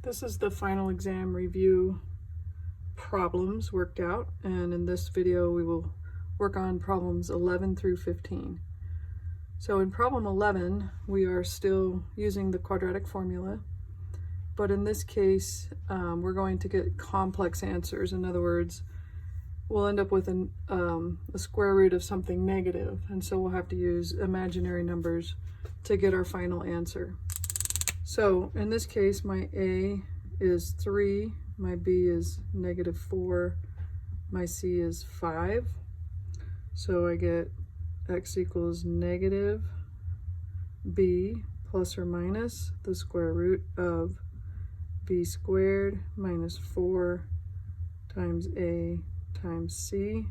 This is the final exam review problems worked out, and in this video we will work on problems 11 through 15. So in problem 11 we are still using the quadratic formula, but in this case we're going to get complex answers. In other words, we'll end up with a square root of something negative, and so we'll have to use imaginary numbers to get our final answer. So in this case, my A is 3, my B is -4, my C is 5. So I get x equals negative B plus or minus the square root of B squared minus 4 times A times C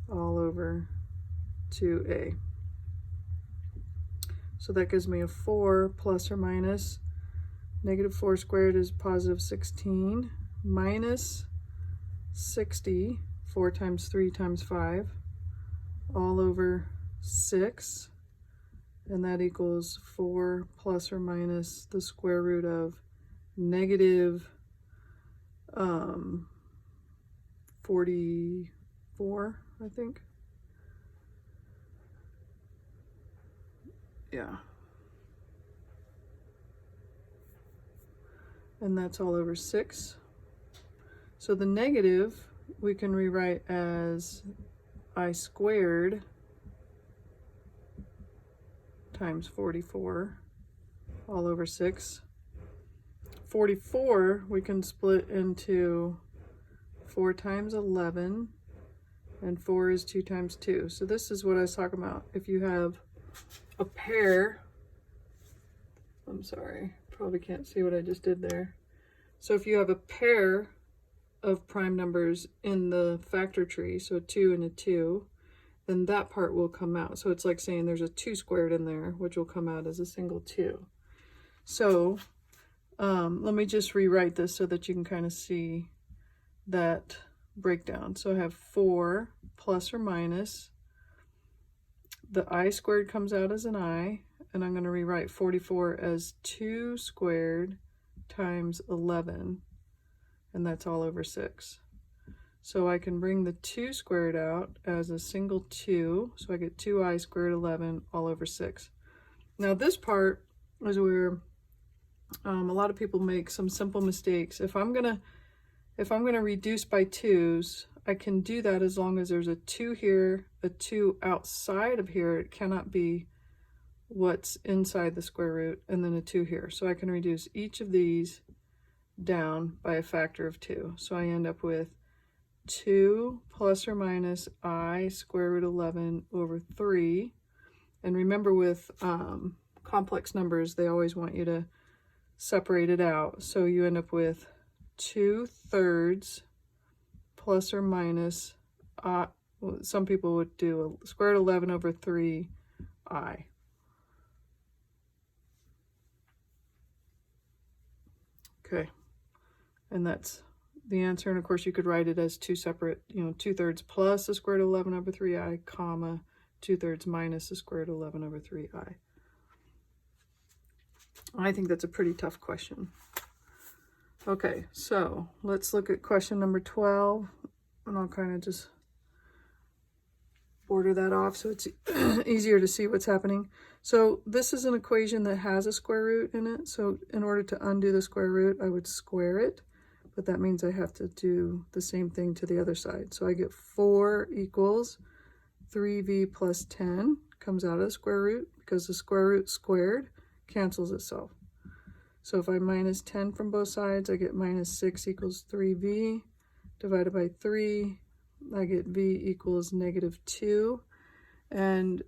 all over 2A. So that gives me a 4 plus or minus -4 squared is positive 16 minus 60, 4 times 3 times 5, all over 6, and that equals 4 plus or minus the square root of negative 44, I think. Yeah. And that's all over 6. So the negative we can rewrite as I squared times 44 all over 6. 44 we can split into 4 times 11, and 4 is 2 times 2. So this is what I was talking about. If you have a pair, I'm sorry, probably can't see what I just did there. So if you have a pair of prime numbers in the factor tree, so a 2 and a 2, then that part will come out. So it's like saying there's a 2 squared in there, which will come out as a single 2. So let me just rewrite this so that you can kind of see that breakdown. So I have 4 plus or minus, the I squared comes out as an I, and I'm going to rewrite 44 as 2 squared times 11, and that's all over 6. So I can bring the 2 squared out as a single 2, so I get 2I squared 11 all over 6. Now this part is where a lot of people make some simple mistakes. If I'm gonna reduce by 2's, I can do that as long as there's a 2 here, a 2 outside of here. It cannot be what's inside the square root, and then a 2 here. So I can reduce each of these down by a factor of 2. So I end up with 2 plus or minus I square root 11 over 3. And remember, with complex numbers, they always want you to separate it out. So you end up with 2/3 plus or minus, some people would do a square root 11 over 3I. Okay, and that's the answer. And of course you could write it as two separate, 2/3 plus the square root 11 over 3I, comma, 2/3 minus the square root 11 over 3I. I think that's a pretty tough question. Okay, so let's look at question number 12, and I'll kind of just border that off so it's easier to see what's happening. So this is an equation that has a square root in it. So in order to undo the square root, I would square it, but that means I have to do the same thing to the other side. So I get 4 equals 3v plus 10 comes out of the square root, because the square root squared cancels itself. So if I minus 10 from both sides, I get minus 6 equals 3v divided by 3. I get v equals -2. And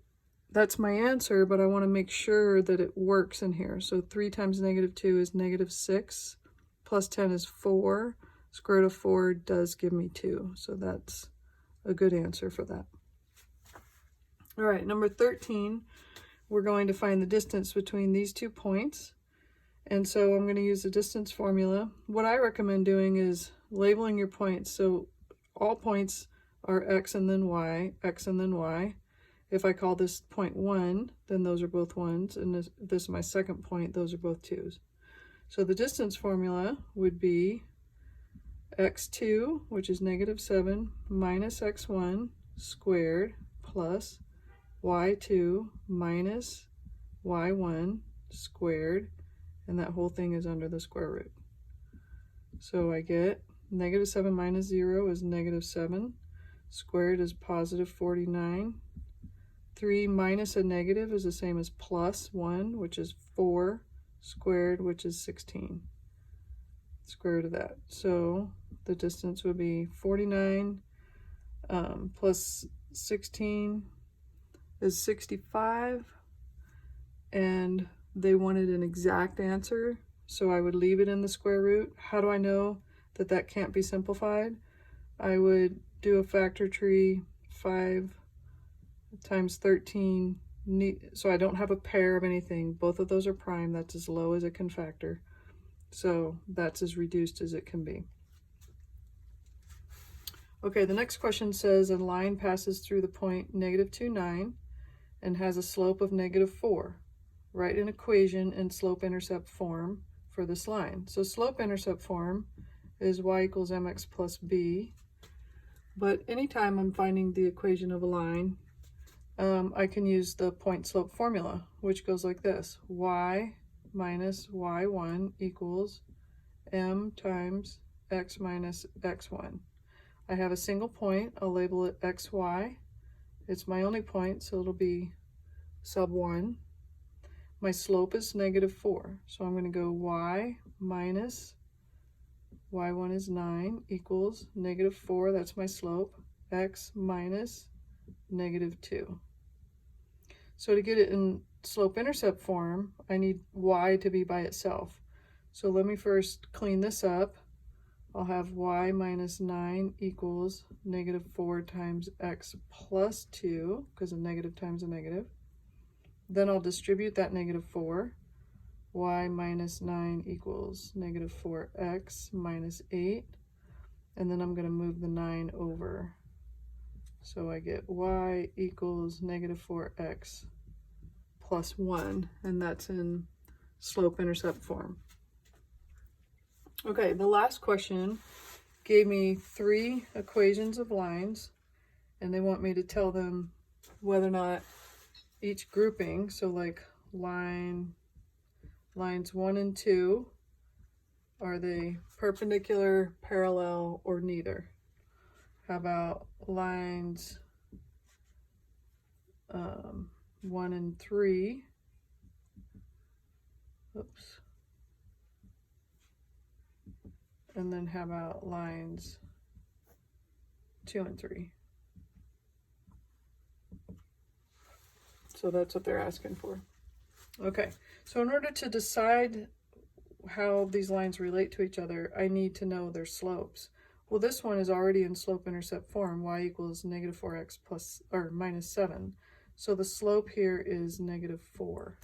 that's my answer, but I want to make sure that it works in here. So 3 times -2 is -6, plus 10 is 4. Square root of 4 does give me 2. So that's a good answer for that. All right, number 13, we're going to find the distance between these 2 points. And so I'm going to use the distance formula. What I recommend doing is labeling your points. So all points are x and then y, x and then y. If I call this point 1, then those are both 1s, and this is my second point, those are both 2s. So the distance formula would be x2, which is -7, minus x1 squared plus y2 minus y1 squared, and that whole thing is under the square root. So I get -7 minus 0 is -7, squared is +49. 3 minus a negative is the same as +1, which is 4, squared, which is 16. Square root of that. So the distance would be 49 plus 16 is 65, and they wanted an exact answer, so I would leave it in the square root. How do I know that that can't be simplified? I would do a factor tree, 5 times 13, so I don't have a pair of anything. Both of those are prime. That's as low as it can factor. So that's as reduced as it can be. Okay, the next question says a line passes through the point -2, 9 and has a slope of -4. Write an equation in slope-intercept form for this line. So slope-intercept form is y equals mx plus b. But anytime I'm finding the equation of a line, I can use the point slope formula, which goes like this: y minus y1 equals m times x minus x1. I have a single point, I'll label it xy. It's my only point, so it'll be sub 1. My slope is -4, so I'm going to go y minus y1 is 9 equals -4, that's my slope, x minus -2. So to get it in slope-intercept form, I need y to be by itself. So let me first clean this up. I'll have y minus 9 equals -4 times x plus 2, because a negative times a negative. Then I'll distribute that -4. Y minus 9 equals -4x minus 8. And then I'm going to move the 9 over. So I get y equals -4x plus 1, and that's in slope-intercept form. Okay, the last question gave me 3 equations of lines, and they want me to tell them whether or not each grouping, so like lines 1 and 2, are they perpendicular, parallel, or neither? How about lines 1 and 3? Oops. And then how about lines 2 and 3? So that's what they're asking for. Okay, so in order to decide how these lines relate to each other, I need to know their slopes. Well, this one is already in slope-intercept form, y equals -4x plus or minus 7. So the slope here is -4.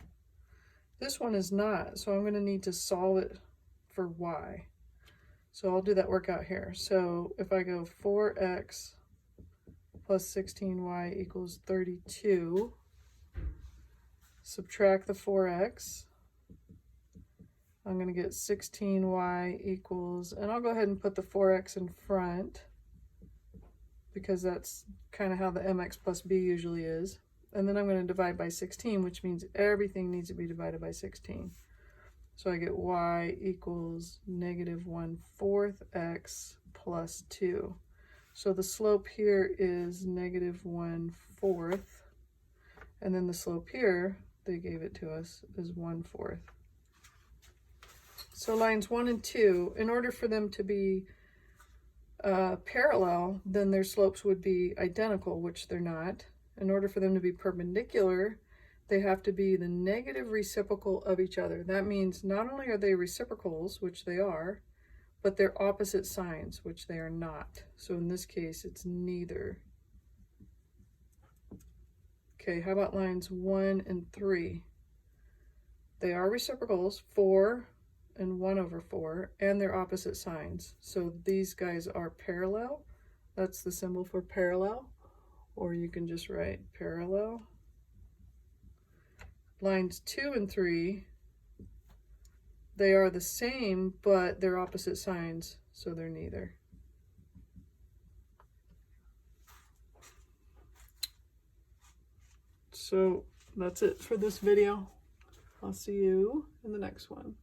This one is not, so I'm going to need to solve it for y. So I'll do that workout here. So if I go 4x plus 16y equals 32, subtract the 4x, I'm going to get 16y equals, and I'll go ahead and put the 4x in front because that's kind of how the mx plus b usually is. And then I'm going to divide by 16, which means everything needs to be divided by 16. So I get y equals -1/4 x plus 2. So the slope here is -1/4, and then the slope here, they gave it to us, is 1/4. So lines 1 and 2, in order for them to be parallel, then their slopes would be identical, which they're not. In order for them to be perpendicular, they have to be the negative reciprocal of each other. That means not only are they reciprocals, which they are, but they're opposite signs, which they are not. So in this case, it's neither. Okay, how about lines 1 and 3? They are reciprocals, 4 and 1/4, and they're opposite signs. So these guys are parallel. That's the symbol for parallel, or you can just write parallel. Lines 2 and 3, they are the same, but they're opposite signs, so they're neither. So that's it for this video. I'll see you in the next one.